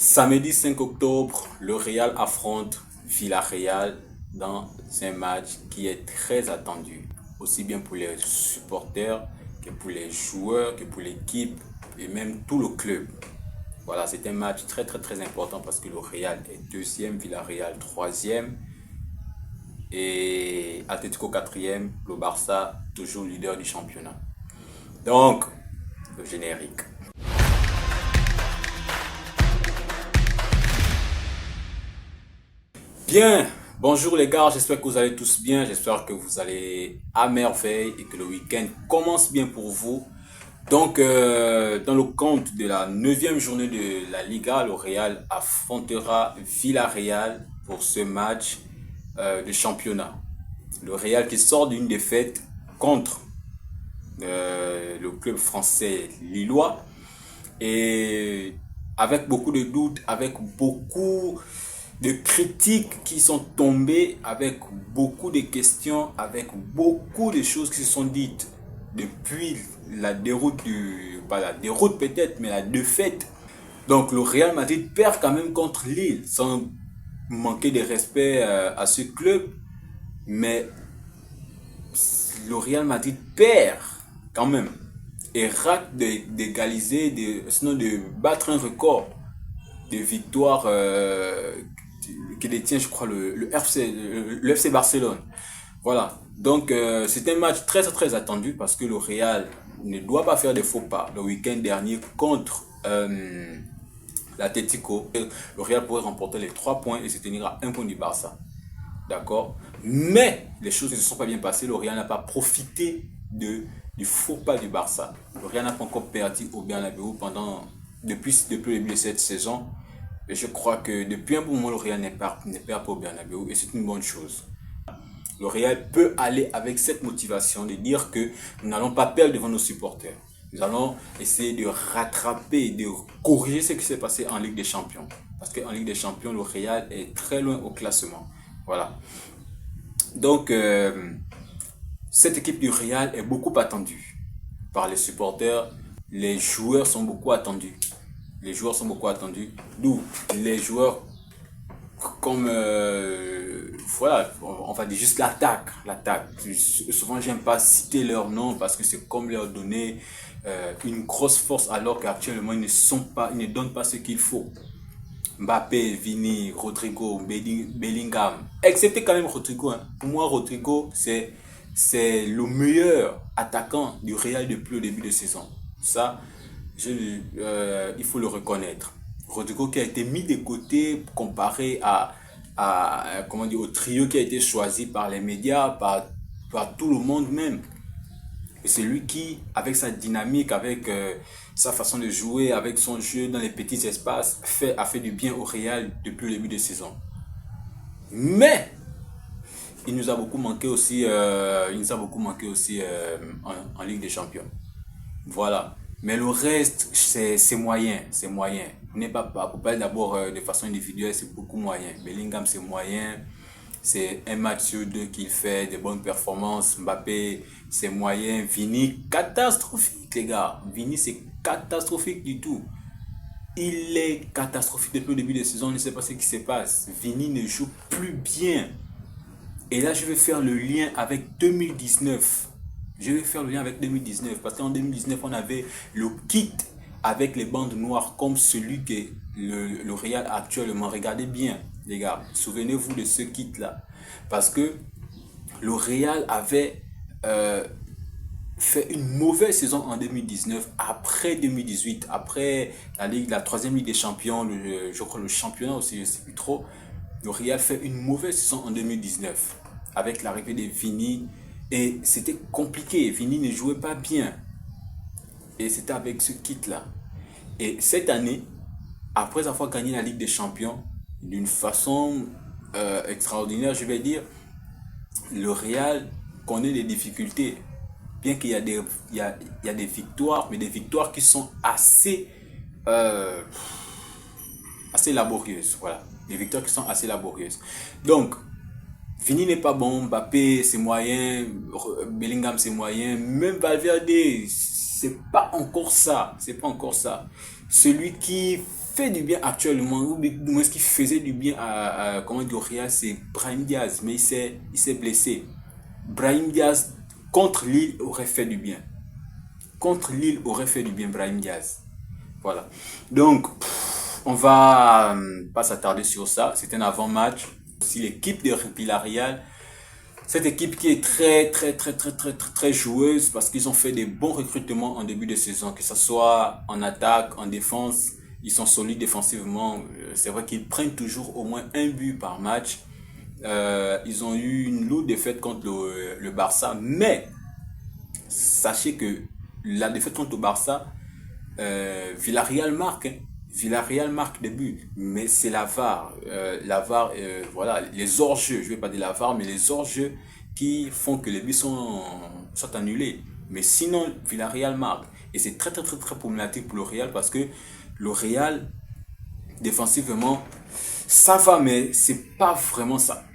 Samedi 5 octobre, le Real affronte Villarreal dans un match qui est très attendu, aussi bien pour les supporters que pour les joueurs, que pour l'équipe et même tout le club. Voilà, c'est un match très important parce que le Real est deuxième, Villarreal troisième et Atlético quatrième, le Barça toujours leader du championnat. Donc, le générique. Bien, bonjour les gars, j'espère que vous allez tous bien, j'espère que vous allez à merveille et que le week-end commence bien pour vous. Donc, dans le compte de la 9e journée de la Liga, le Real affrontera Villarreal pour ce match de championnat. Le Real qui sort d'une défaite contre le club français lillois et avec beaucoup de doutes, avec beaucoup de critiques qui sont tombées, avec beaucoup de questions, avec beaucoup de choses qui se sont dites depuis la déroute pas la déroute peut-être, mais la défaite. Donc le Real Madrid perd quand même contre Lille, sans manquer de respect à ce club, mais le Real Madrid perd quand même et rate d'égaliser, sinon de battre un record de victoires que détient, je crois, le FC Barcelone. Voilà. Donc, c'est un match très attendu parce que le Real ne doit pas faire de faux pas. Le week-end dernier contre l'Atlético, le Real pourrait remporter les 3 points et se tenir à 1 point du Barça. D'accord? Mais les choses ne se sont pas bien passées. Le Real n'a pas profité du faux pas du Barça. Le Real n'a pas encore perdu au Bernabeu depuis le début de cette saison. Et je crois que depuis un bon moment, le Real ne perd pas au Bernabeu et c'est une bonne chose. Le Real peut aller avec cette motivation de dire que nous n'allons pas perdre devant nos supporters. Nous allons essayer de rattraper, de corriger ce qui s'est passé en Ligue des Champions. Parce qu'en Ligue des Champions, le Real est très loin au classement. Voilà. Donc, cette équipe du Real est beaucoup attendue par les supporters. Les joueurs sont beaucoup attendus. Les joueurs sont beaucoup attendus. D'où les joueurs comme voilà, on va dire juste l'attaque. Souvent, j'aime pas citer leur nom parce que c'est comme leur donner une grosse force alors qu'actuellement ils ne donnent pas ce qu'il faut. Mbappé, Vini, Rodrigo, Bellingham, excepté quand même Rodrigo. Hein. Pour moi, Rodrigo, c'est le meilleur attaquant du Real depuis le début de saison. Ça, il faut le reconnaître. Rodrigo qui a été mis de côté comparé comment dire, au trio qui a été choisi par les médias, par tout le monde même. Et c'est lui qui, avec sa dynamique, avec sa façon de jouer, avec son jeu dans les petits espaces, a fait du bien au Real depuis le début de saison. Mais il nous a beaucoup manqué aussi, en Ligue des Champions. Voilà. Mais le reste, c'est moyen, c'est moyen. Pour parler d'abord de façon individuelle, c'est beaucoup moyen. Bellingham, c'est moyen. C'est un match sur deux qu'il fait, des bonnes performances. Mbappé, c'est moyen. Vini, catastrophique, les gars. Vini, c'est catastrophique du tout. Il est catastrophique depuis le début de la saison. On ne sait pas ce qui se passe. Vini ne joue plus bien. Et là, je vais faire le lien avec 2019. Je vais faire le lien avec 2019 parce qu'en 2019, on avait le kit avec les bandes noires comme celui que le Real a actuellement. Regardez bien, les gars. Souvenez-vous de ce kit-là. Parce que le Real avait fait une mauvaise saison en 2019, après 2018, après la troisième Ligue des Champions, je crois le championnat aussi, je ne sais plus trop. Le Real fait une mauvaise saison en 2019 avec l'arrivée de Vini et c'était compliqué. Vini ne jouait pas bien et c'était avec ce kit-là. Et cette année, après avoir gagné la Ligue des Champions d'une façon extraordinaire, je vais dire, le Real connaît des difficultés. Bien qu'il y a des victoires, mais des victoires qui sont assez laborieuses. Voilà, des victoires qui sont assez laborieuses. Donc, Vini n'est pas bon, Mbappé c'est moyen, Bellingham c'est moyen, même Valverde c'est pas encore ça, Celui qui fait du bien actuellement, ou du moins ce qui faisait du bien comment dire, au Real, c'est Brahim Diaz, mais il s'est blessé. Brahim Diaz contre Lille aurait fait du bien. Contre Lille aurait fait du bien Brahim Diaz. Voilà. Donc, on va pas s'attarder sur ça. C'est un avant-match. Si l'équipe de Villarreal, cette équipe qui est très joueuse parce qu'ils ont fait des bons recrutements en début de saison, que ce soit en attaque, en défense, ils sont solides défensivement. C'est vrai qu'ils prennent toujours au moins un but par match. Ils ont eu une lourde défaite contre le Barça, mais sachez que la défaite contre le Barça, Villarreal marque, hein. Villarreal marque des buts, mais c'est la VAR. La VAR, voilà, les hors-jeux, je vais pas dire la VAR, mais les hors-jeux qui font que les buts sont annulés. Mais sinon, Villarreal marque. Et c'est très problématique pour le Real parce que le Real, défensivement, ça va, mais c'est pas vraiment ça.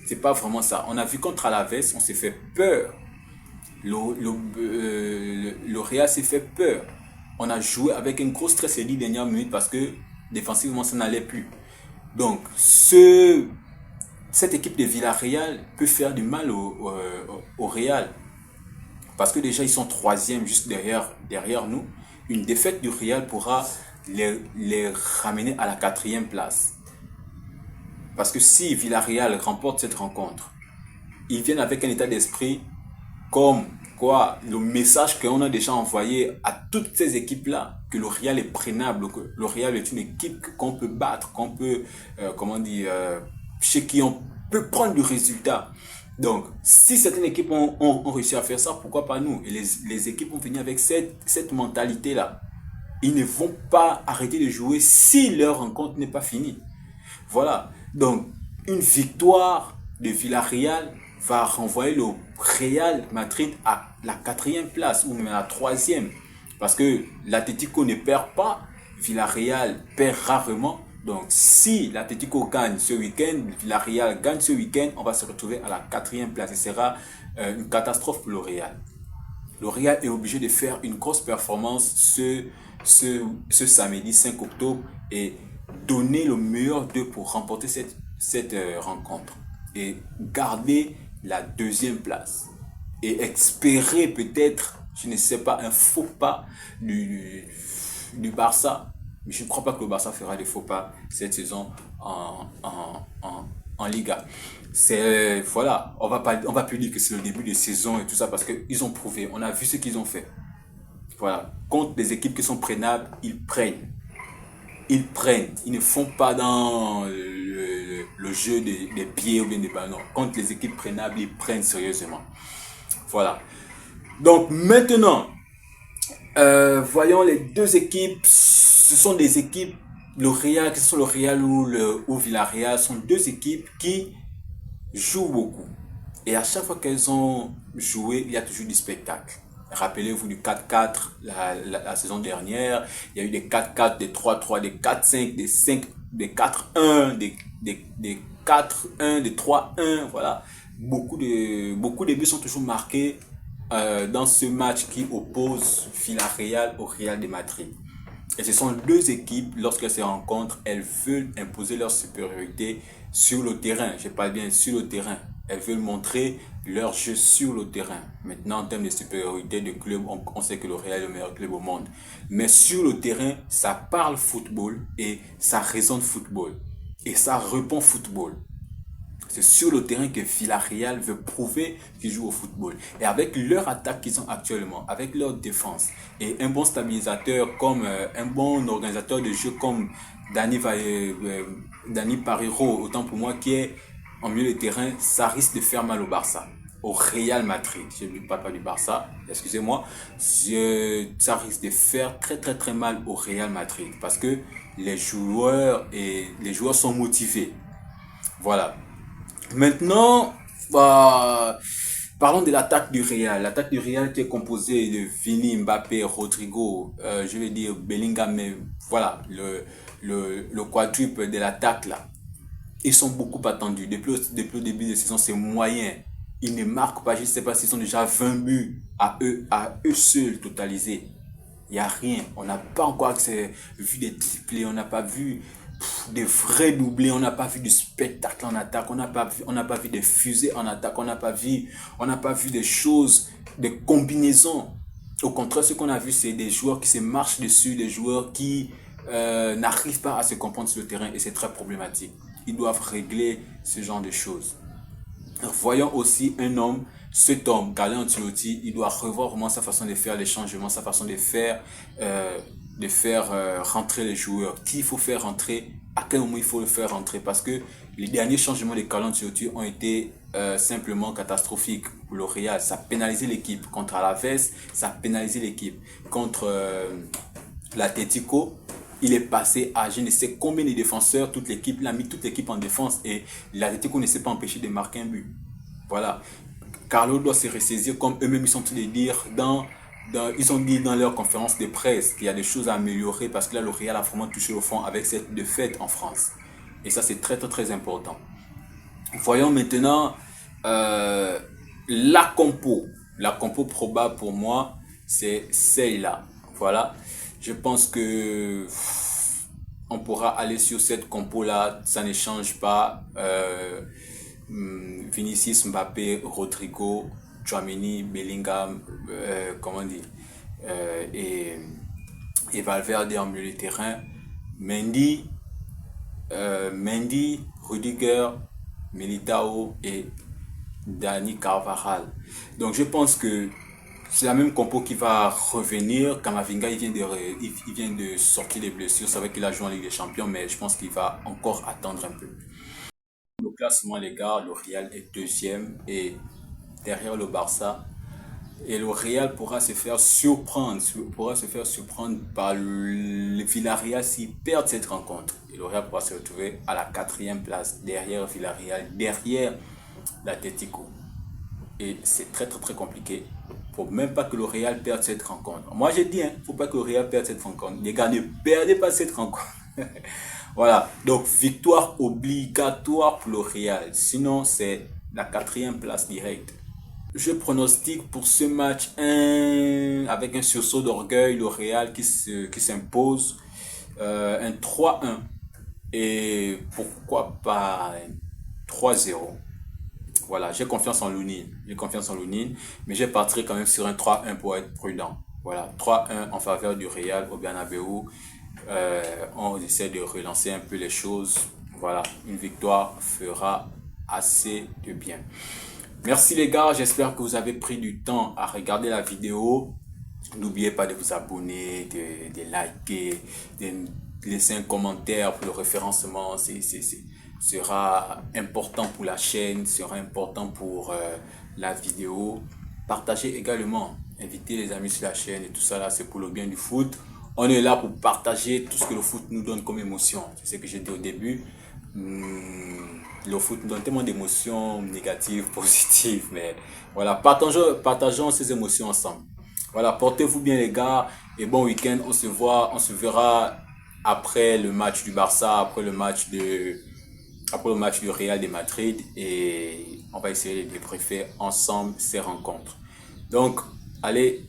C'est pas vraiment ça. On a vu contre Alaves, on s'est fait peur. Le Real s'est fait peur. On a joué avec un gros stress les 10 dernières minutes parce que défensivement ça n'allait plus. Donc cette équipe de Villarreal peut faire du mal au Real parce que déjà ils sont troisième juste derrière nous. Une défaite du Real pourra les ramener à la 4e place. Parce que si Villarreal remporte cette rencontre, ils viennent avec un état d'esprit comme quoi le message qu'on a déjà envoyé à toutes ces équipes-là, que le Real est prenable, que le Real est une équipe qu'on peut battre, qu'on peut, chez qui on peut prendre du résultat. Donc, si certaines équipes ont réussi à faire ça, pourquoi pas nous? Et les équipes vont venir avec cette mentalité-là. Ils ne vont pas arrêter de jouer si leur rencontre n'est pas finie. Voilà. Donc, une victoire de Villarreal va renvoyer le Real Madrid à la 4e place ou même à la 3e. Parce que l'Atlético ne perd pas, Villarreal perd rarement. Donc, si l'Atlético gagne ce week-end, Villarreal gagne ce week-end, on va se retrouver à la 4e place. Et ce sera une catastrophe pour le Real. Le Real est obligé de faire une grosse performance ce samedi 5 octobre et donner le meilleur d'eux pour remporter cette rencontre et garder la 2e place et espérer peut-être, je ne sais pas, un faux pas du Barça. Mais je ne crois pas que le Barça fera des faux pas cette saison en Liga. C'est, voilà, on va plus dire que c'est le début de saison et tout ça parce qu'ils ont prouvé, on a vu ce qu'ils ont fait. Voilà, contre des équipes qui sont prenables, ils prennent. Ils ne font pas dans le jeu des pieds ou bien des ballons. Contre les équipes prenables, ils prennent sérieusement. Voilà. Donc maintenant, voyons les deux équipes. Ce sont des équipes, le Real, que ce soit le Real ou Villarreal, sont deux équipes qui jouent beaucoup. Et à chaque fois qu'elles ont joué, il y a toujours du spectacle. Rappelez-vous du 4-4 la saison dernière. Il y a eu des 4-4, des 3-3, des 4-5, des 5, des 4-1, des 4-1, des 3-1. Voilà. Beaucoup de buts sont toujours marqués dans ce match qui oppose Villarreal au Real de Madrid. Et ce sont deux équipes, lorsqu'elles se rencontrent, elles veulent imposer leur supériorité sur le terrain. Je parle bien sur le terrain. Elles veulent montrer leur jeu sur le terrain. Maintenant, en termes de supériorité de club, on sait que le Real est le meilleur club au monde. Mais sur le terrain, ça parle football et ça raisonne football. Et ça répond football. C'est sur le terrain que Villarreal veut prouver qu'ils jouent au football. Et avec leur attaque qu'ils ont actuellement, avec leur défense, et un bon stabilisateur comme un bon organisateur de jeu comme Dani Parejo, autant pour moi, qui est en milieu de terrain, ça risque de faire mal au Barça. Au Real Madrid, je ne parle pas du Barça, excusez-moi, ça risque de faire très mal au Real Madrid parce que les joueurs sont motivés. Voilà. Maintenant, parlons de l'attaque du Real. L'attaque du Real qui est composée de Vini, Mbappé, Rodrigo, je vais dire Bellingham, mais voilà, le quadruple de l'attaque là. Ils sont beaucoup attendus. Depuis le début de la saison, c'est moyen. Ils ne marquent pas, je ne sais pas s'ils sont déjà 20 buts à eux seuls totalisés. Il n'y a rien. On n'a pas encore vu des triplés, on n'a pas vu des vrais doublés, on n'a pas vu du spectacle en attaque, on n'a pas vu des fusées en attaque, on n'a pas vu des choses, des combinaisons. Au contraire, ce qu'on a vu, c'est des joueurs qui se marchent dessus, des joueurs qui n'arrivent pas à se comprendre sur le terrain et c'est très problématique. Ils doivent régler ce genre de choses. Voyons aussi cet homme, Carlo Ancelotti, il doit revoir vraiment sa façon de faire les changements, sa façon de faire rentrer les joueurs. Qui il faut faire rentrer, à quel moment il faut le faire rentrer. Parce que les derniers changements de Carlo Ancelotti ont été simplement catastrophiques pour le Real. Ça a pénalisé l'équipe. Contre Alaves, ça a pénalisé l'équipe. Contre l'Atlético, il est passé à je ne sais combien de défenseurs, toute l'équipe, il a mis toute l'équipe en défense et l'Atlético ne s'est pas empêché de marquer un but. Voilà. Carlo doit se ressaisir comme eux-mêmes ils sont en train de dire ils ont dit dans leur conférence de presse qu'il y a des choses à améliorer parce que là, le Real a vraiment touché au fond avec cette défaite en France. Et ça, c'est très, très, très important. Voyons maintenant la compo. La compo probable pour moi, c'est celle-là. Voilà. Je pense que on pourra aller sur cette compo-là. Ça ne change pas. Vinicius, Mbappé, Rodrigo, Tchouaméni, Bellingham, comment dire, et Valverde en milieu de terrain. Mendy, Rudiger, Militao et Dani Carvajal. Donc je pense que c'est la même compo qui va revenir. Kamavinga, il vient de sortir des blessures. C'est vrai qu'il a joué en Ligue des Champions, mais je pense qu'il va encore attendre un peu. Le classement, les gars, le Real est deuxième et derrière le Barça. Et le Real pourra se faire surprendre par le Villarreal s'il perd cette rencontre. Et le Real pourra se retrouver à la 4e place derrière Villarreal, derrière l'Atlético. Et c'est très très très compliqué. Faut même pas que le Real perde cette rencontre. Moi j'ai dit, faut pas que le Real perde cette rencontre. Les gars, ne perdez pas cette rencontre. Voilà, donc victoire obligatoire pour le Real. Sinon, c'est la 4e place directe. Je pronostique pour ce match avec un sursaut d'orgueil, le Real qui s'impose, un 3-1 et pourquoi pas un 3-0. Voilà, j'ai confiance en Lounine, mais je partirai quand même sur un 3-1 pour être prudent. Voilà, 3-1 en faveur du Real au Bernabeu. On essaie de relancer un peu les choses. Voilà, une victoire fera assez de bien. Merci les gars, j'espère que vous avez pris du temps à regarder la vidéo. N'oubliez pas de vous abonner, de liker, de laisser un commentaire pour le référencement. Sera important pour la chaîne, sera important pour la vidéo. Partagez également, invitez les amis sur la chaîne et tout ça là, c'est pour le bien du foot. On est là pour partager tout ce que le foot nous donne comme émotion. C'est ce que j'ai dit au début. Le foot nous donne tellement d'émotions négatives, positives, mais voilà, partageons ces émotions ensemble. Voilà, portez-vous bien les gars et bon week-end. On se verra après le match du Barça, après le match du Real de Madrid et on va essayer de débriefer ensemble ces rencontres. Donc, allez,